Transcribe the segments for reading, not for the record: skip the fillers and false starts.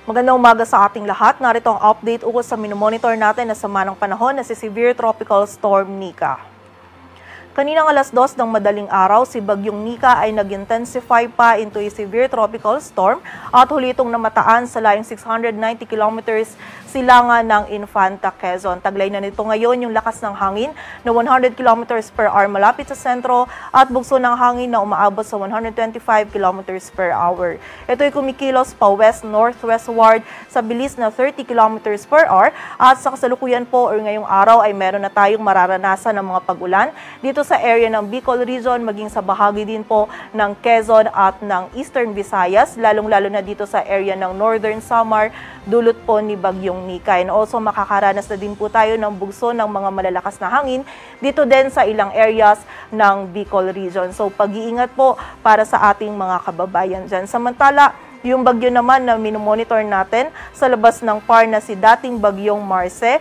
Magandang umaga sa ating lahat. Narito ang update ukol sa minomonitor natin na sama ng panahon na si Severe Tropical Storm Nika. Kaninang alas 2 ng madaling araw, si Bagyong Nika ay nag-intensify pa into a severe tropical storm at huli itong namataan sa layong 690 kilometers silangan ng Infanta, Quezon. Taglay na nito ngayon yung lakas ng hangin na 100 kilometers per hour malapit sa sentro at bugso ng hangin na umaabot sa 125 kilometers per hour. Ito ay kumikilos pa west-northwestward sa bilis na 30 kilometers per hour at sa kasalukuyan po or ngayong araw ay meron na tayong mararanasan ng mga pag-ulan dito sa area ng Bicol Region, maging sa bahagi din po ng Quezon at ng Eastern Visayas, lalong-lalo na dito sa area ng Northern Samar, dulot po ni Bagyong Nika. And also makakaranas na din po tayo ng bugso ng mga malalakas na hangin dito din sa ilang areas ng Bicol Region. So pag-iingat po para sa ating mga kababayan dyan. Samantala, yung bagyo naman na minomonitor natin sa labas ng PAR na si dating Bagyong Marce,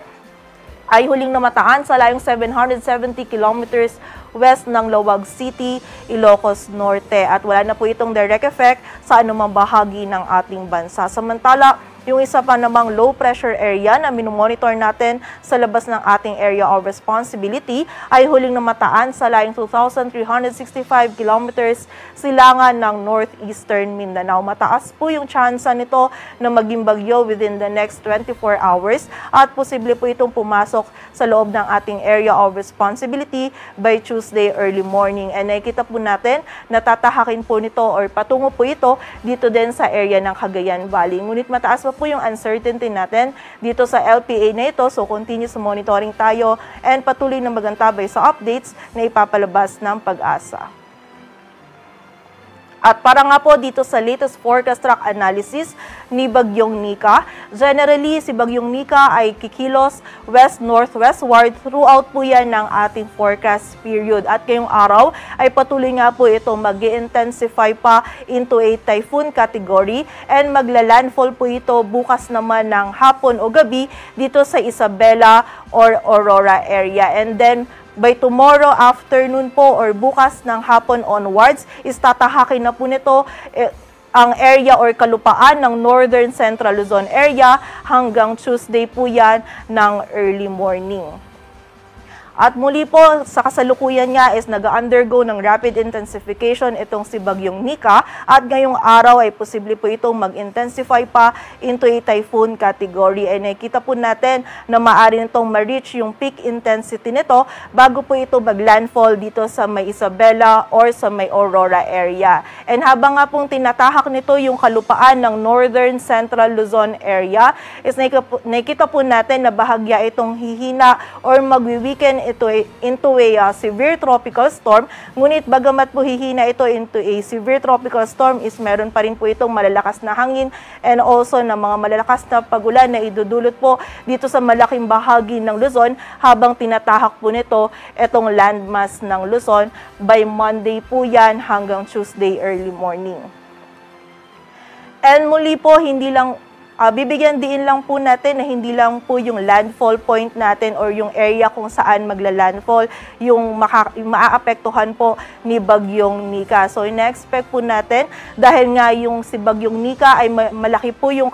ay huling namataan sa layong 770 kilometers west ng Lawag City, Ilocos Norte. At wala na po itong direct effect sa anumang bahagi ng ating bansa. Samantala, yung isa pa namang low pressure area na minomonitor natin sa labas ng ating area of responsibility ay huling namataan sa layong 2,365 kilometers silangan ng northeastern Mindanao. Mataas po yung tsansa nito na maging bagyo within the next 24 hours at posible po itong pumasok sa loob ng ating area of responsibility by Tuesday early morning. And nakikita po natin na tatahakin po nito or patungo po ito dito din sa area ng Cagayan Valley. Ngunit mataas po yung uncertainty natin dito sa LPA na ito. So, continuous monitoring tayo and patuloy na magantabay sa updates na ipapalabas ng Pag-asa. At para nga po dito sa latest forecast track analysis ni Bagyong Nika, generally si Bagyong Nika ay kikilos west-northwestward throughout po yan ng ating forecast period. At ngayong araw ay patuloy nga po ito mag-intensify pa into a typhoon category and magla-landfall po ito bukas naman ng hapon o gabi dito sa Isabela or Aurora area. And then by tomorrow afternoon po or bukas ng hapon onwards, tatahakin na po nito ang area or kalupaan ng Northern Central Luzon area hanggang Tuesday po yan ng early morning. At muli po, sa kasalukuyan niya is nag-undergo ng rapid intensification itong si Bagyong Nika at ngayong araw ay posible po itong mag-intensify pa into a typhoon category. And nakita po natin na maaari nitong ma-reach yung peak intensity nito bago po ito mag-landfall dito sa may Isabela or sa may Aurora area. And habang nga pong tinatahak nito yung kalupaan ng Northern Central Luzon area, is nakita po natin na bahagya itong hihina or magwi-weaken ito into a severe tropical storm. Ngunit bagamat po hihina ito into a severe tropical storm is meron pa rin po itong malalakas na hangin and also na mga malalakas na pagulan na idudulot po dito sa malaking bahagi ng Luzon habang tinatahak po nito itong landmass ng Luzon by Monday po yan hanggang Tuesday early morning. And muli po, hindi lang bibigyan din lang po natin na hindi lang po yung landfall point natin or yung area kung saan magla-landfall yung maaapektuhan po ni Bagyong Nika. So, ina-expect po natin dahil nga yung si Bagyong Nika ay malaki po yung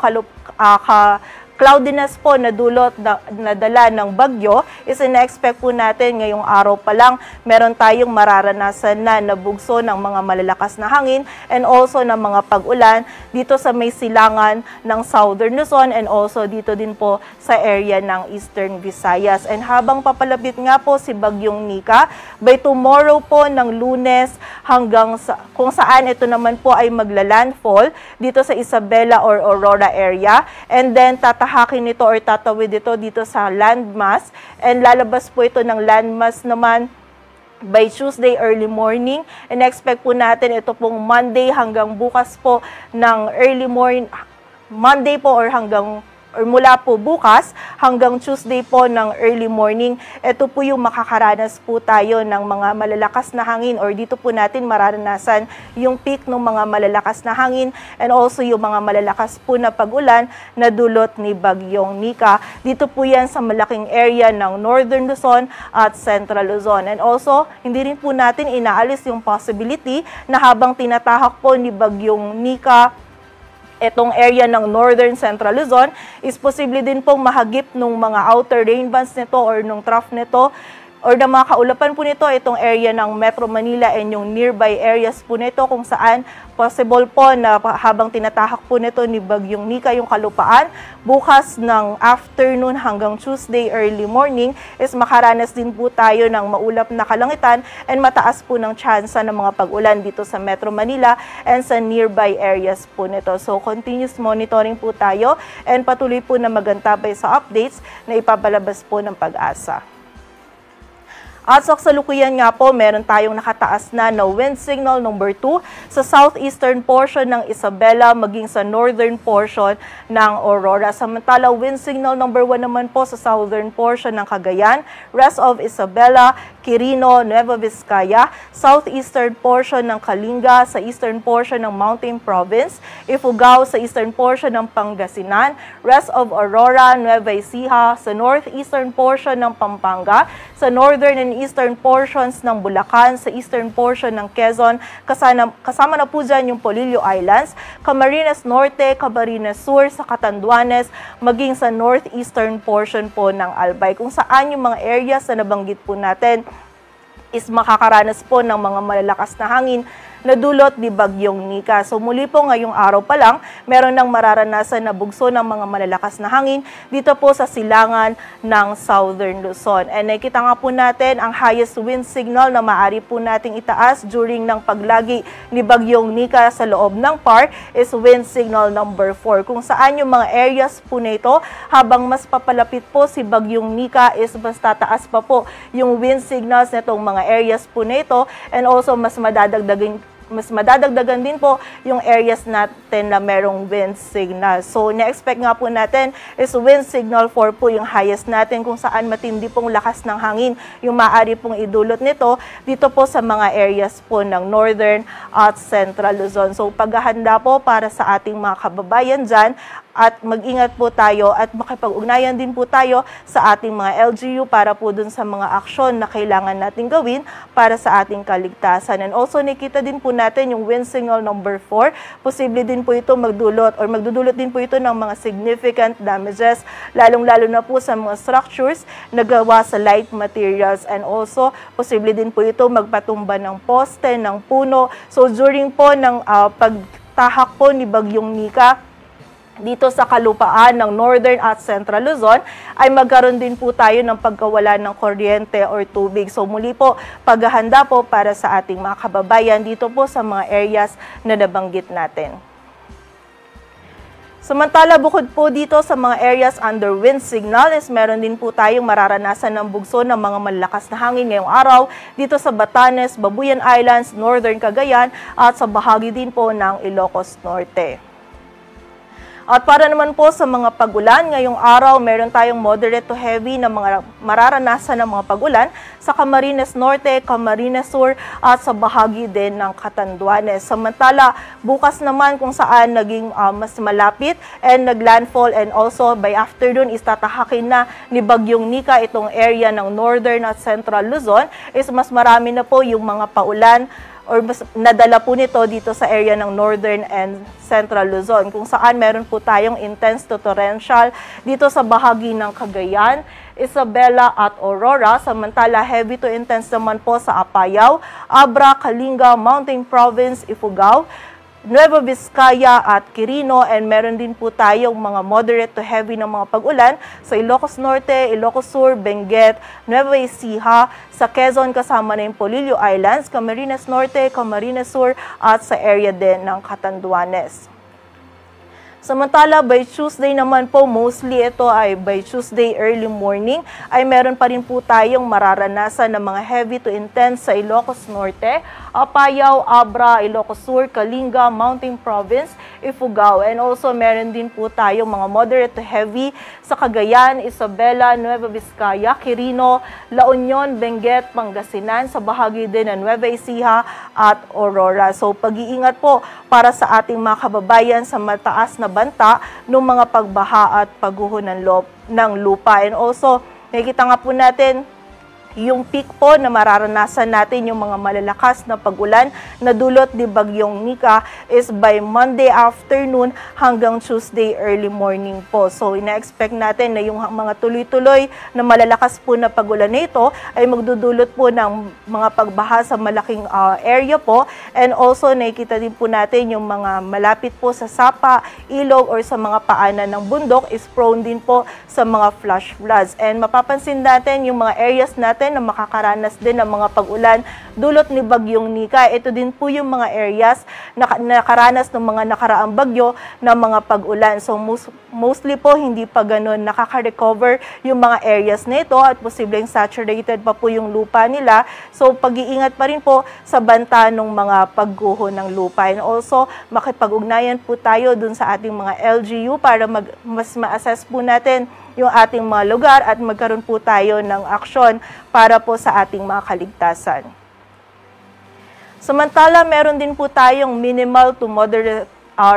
cloudiness po na dulot na dala ng bagyo, is ina-expect po natin ngayong araw pa lang meron tayong mararanasan na bugso ng mga malalakas na hangin and also ng mga pag-ulan dito sa may silangan ng Southern Luzon and also dito din po sa area ng Eastern Visayas. And habang papalapit nga po si Bagyong Nika, by tomorrow po ng Lunes hanggang kung saan ito naman po ay magla-landfall dito sa Isabela or Aurora area and then tatahakin ito or tatawid ito dito sa landmass and lalabas po ito ng landmass naman by Tuesday early morning and expect po natin ito pong Monday hanggang bukas po ng early morning, Monday po or mula po bukas hanggang Tuesday po ng early morning, ito po yung makakaranas po tayo ng mga malalakas na hangin or dito po natin mararanasan yung peak ng mga malalakas na hangin and also yung mga malalakas po na pag-ulan na dulot ni Bagyong Nika. Dito po yan sa malaking area ng Northern Luzon at Central Luzon. And also, hindi rin po natin inaalis yung possibility na habang tinatahak po ni Bagyong Nika Itong area ng Northern Central Luzon is posible din pong mahagip ng mga outer rain bands nito or nung trough nito or na mga kaulapan po nito itong area ng Metro Manila and yung nearby areas po nito kung saan possible po na habang tinatahak po nito ni Bagyong Nika yung kalupaan, bukas ng afternoon hanggang Tuesday early morning is makaranas din po tayo ng maulap na kalangitan and mataas po ng tsansa ng mga pag-ulan dito sa Metro Manila and sa nearby areas po nito. So continuous monitoring po tayo and patuloy po na magantabay sa updates na ipapalabas po ng Pag-asa. At sa kasalukuyan nga po, meron tayong nakataas na wind signal number 2 sa southeastern portion ng Isabela maging sa northern portion ng Aurora. Samantala, wind signal number 1 naman po sa southern portion ng Cagayan, rest of Isabela, Quirino, Nueva Vizcaya, southeastern portion ng Kalinga, sa eastern portion ng Mountain Province, Ifugao sa eastern portion ng Pangasinan, rest of Aurora, Nueva Ecija, sa northeastern portion ng Pampanga, sa northern and eastern portions ng Bulacan, sa eastern portion ng Quezon, kasama na po dyan yung Polillo Islands, Camarines Norte, Camarines Sur, sa Catanduanes, maging sa northeastern portion po ng Albay, kung saan yung mga areas na nabanggit po natin is makakaranas po ng mga malalakas na hangin na dulot ni Bagyong Nika. So muli po ngayong araw pa lang, meron ng mararanasan na bugso ng mga malalakas na hangin dito po sa silangan ng Southern Luzon. And nakita nga po natin ang highest wind signal na maaari po nating itaas during ng paglagi ni Bagyong Nika sa loob ng PAR is wind signal number 4. Kung saan yung mga areas po na ito, habang mas papalapit po si Bagyong Nika is mas tataas pa po yung wind signals nitong mga areas po na ito and also mas madadagdagan din po yung areas natin na merong wind signal. So, na-expect nga po natin is wind signal 4 po yung highest natin kung saan matindi pong lakas ng hangin yung maaari pong idulot nito dito po sa mga areas po ng Northern at Central Luzon. So, paghahanda po para sa ating mga kababayan dyan at mag-ingat po tayo at makipag-ugnayan din po tayo sa ating mga LGU para po dun sa mga aksyon na kailangan natin gawin para sa ating kaligtasan. And also, nakita din po natin yung wind signal number 4. Posible din po ito magdudulot din po ito ng mga significant damages, lalong-lalo na po sa mga structures na gawa sa light materials. And also, posible din po ito magpatumba ng poste, ng puno. So, during po ng pagtahak po ni Bagyong Nika, dito sa kalupaan ng Northern at Central Luzon, ay magkaroon din po tayo ng pagkawala ng kuryente or tubig. So muli po, paghahanda po para sa ating mga kababayan dito po sa mga areas na nabanggit natin. Samantala, bukod po dito sa mga areas under wind signal, is meron din po tayong mararanasan ng bugso ng mga malalakas na hangin ngayong araw dito sa Batanes, Babuyan Islands, Northern Cagayan at sa bahagi din po ng Ilocos Norte. At para naman po sa mga pag-ulan, ngayong araw meron tayong moderate to heavy na mga mararanasan ng mga pag-ulan sa Camarines Norte, Camarines Sur at sa bahagi din ng Catanduanes. Samantala, bukas naman kung saan naging mas malapit and naglandfall and also by afternoon is tatahakin na ni Bagyong Nika itong area ng Northern at Central Luzon is mas marami na po yung mga paulan or mas nadala po nito dito sa area ng Northern and Central Luzon, kung saan meron po tayong intense to torrential dito sa bahagi ng Cagayan, Isabela at Aurora. Samantala, heavy to intense naman po sa Apayao, Abra, Kalinga, Mountain Province, Ifugao, Nueva Vizcaya at Quirino, and meron din po tayong mga moderate to heavy na mga pag-ulan sa Ilocos Norte, Ilocos Sur, Benguet, Nueva Ecija, sa Quezon kasama na yung Polillo Islands, Camarines Norte, Camarines Sur at sa area din ng Catanduanes. Samantala, by Tuesday naman po, mostly ito ay by Tuesday early morning, ay meron pa rin po tayong mararanasan ng mga heavy to intense sa Ilocos Norte, Apayao, Abra, Ilocos Sur, Kalinga, Mountain Province, Ifugao. And also, meron din po tayong mga moderate to heavy sa Cagayan, Isabela, Nueva Vizcaya, Quirino, La Union, Benguet, Pangasinan, sa bahagi din ng Nueva Ecija at Aurora. So, pag-iingat po para sa ating mga kababayan sa mataas na banta ng mga pagbaha at pagguho ng lupa. And also, nakikita nga po natin yung peak po na mararanasan natin yung mga malalakas na pag-ulan na dulot ni Bagyong Nika is by Monday afternoon hanggang Tuesday early morning po. So ina-expect natin na yung mga tuloy-tuloy na malalakas po na pag-ulan na ito ay magdudulot po ng mga pagbaha sa malaking area po, and also nakikita din po natin yung mga malapit po sa sapa, ilog or sa mga paanan ng bundok is prone din po sa mga flash floods. And mapapansin natin yung mga areas natin na makakaranas din ng mga pag-ulan dulot ni Bagyong Nika. Ito din po yung mga areas na nakaranas ng mga nakaraang bagyo na mga pag-ulan. So mostly po hindi pa ganun nakaka-recover yung mga areas na ito at posibleng saturated pa po yung lupa nila. So pag-iingat pa rin po sa banta ng mga pagguho ng lupa. And also makipag-ugnayan po tayo dun sa ating mga LGU para mas ma-assess po natin yung ating mga lugar at magkaroon po tayo ng aksyon para po sa ating mga kaligtasan. Samantala, meron din po tayong minimal to moderate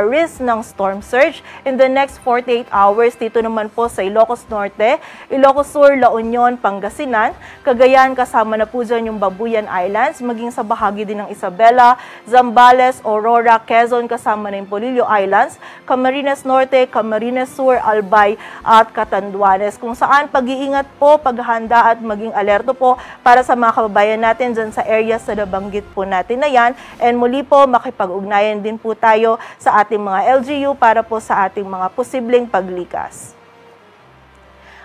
risk ng storm surge in the next 48 hours. Dito naman po sa Ilocos Norte, Ilocos Sur, La Union, Pangasinan, Cagayan, kasama na po dyan yung Babuyan Islands, maging sa bahagi din ng Isabela, Zambales, Aurora, Quezon, kasama na yung Polillo Islands, Camarines Norte, Camarines Sur, Albay at Catanduanes, kung saan pag-iingat po, paghahanda at maging alerto po para sa mga kababayan natin dyan sa areas na nabanggit po natin na yan. And muli po, makipag-ugnayan din po tayo sa ating mga LGU para po sa ating mga posibleng paglikas.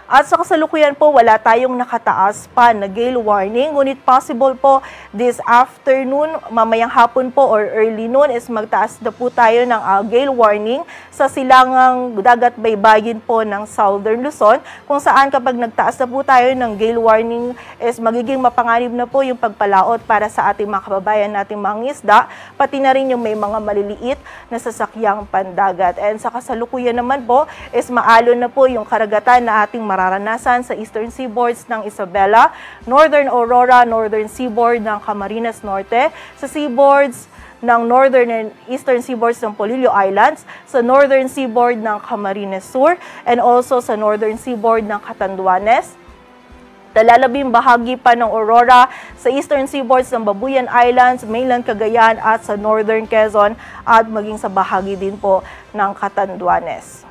At sa kasalukuyan po, wala tayong nakataas pa na gale warning, ngunit possible po this afternoon, mamayang hapon po or early noon is magtaas na po tayo ng gale warning sa silangang dagat baybayin po ng Southern Luzon, kung saan kapag nagtaas na po tayo ng gale warning is magiging mapanganib na po yung pagpalaot para sa ating mga kababayan nating mga isda, pati na rin yung may mga maliliit na sasakyang pandagat. And sa kasalukuyan naman po is maalon na po yung karagatan na ating mararanasan sa eastern seaboards ng Isabela, northern Aurora, northern seaboard ng Camarines Norte, sa seaboards ng northern and eastern seaboards ng Polillo Islands, sa northern seaboard ng Camarines Sur, and also sa northern seaboard ng Catanduanes. Lalabing bahagi pa ng Aurora sa eastern seaboards ng Babuyan Islands, mainland Cagayan at sa northern Quezon at maging sa bahagi din po ng Catanduanes.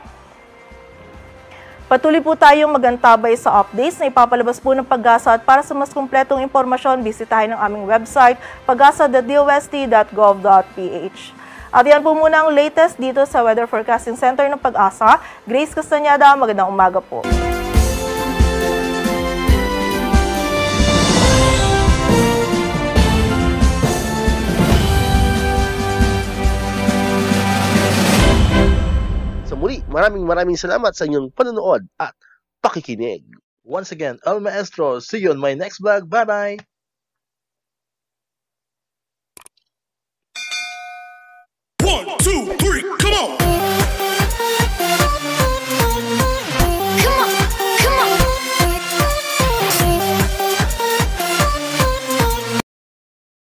Patuloy po tayong magantabay sa updates na ipapalabas po ng Pag-asa, at para sa mas kumpletong impormasyon, bisitahin ang aming website pagasa.dost.gov.ph. At yan po muna ang latest dito sa Weather Forecasting Center ng Pag-asa. Grace Castañeda, magandang umaga po. Muli, maraming salamat sa inyong panonood at pakikinig. Once again, El Maestro. See you on my next vlog. Bye-bye!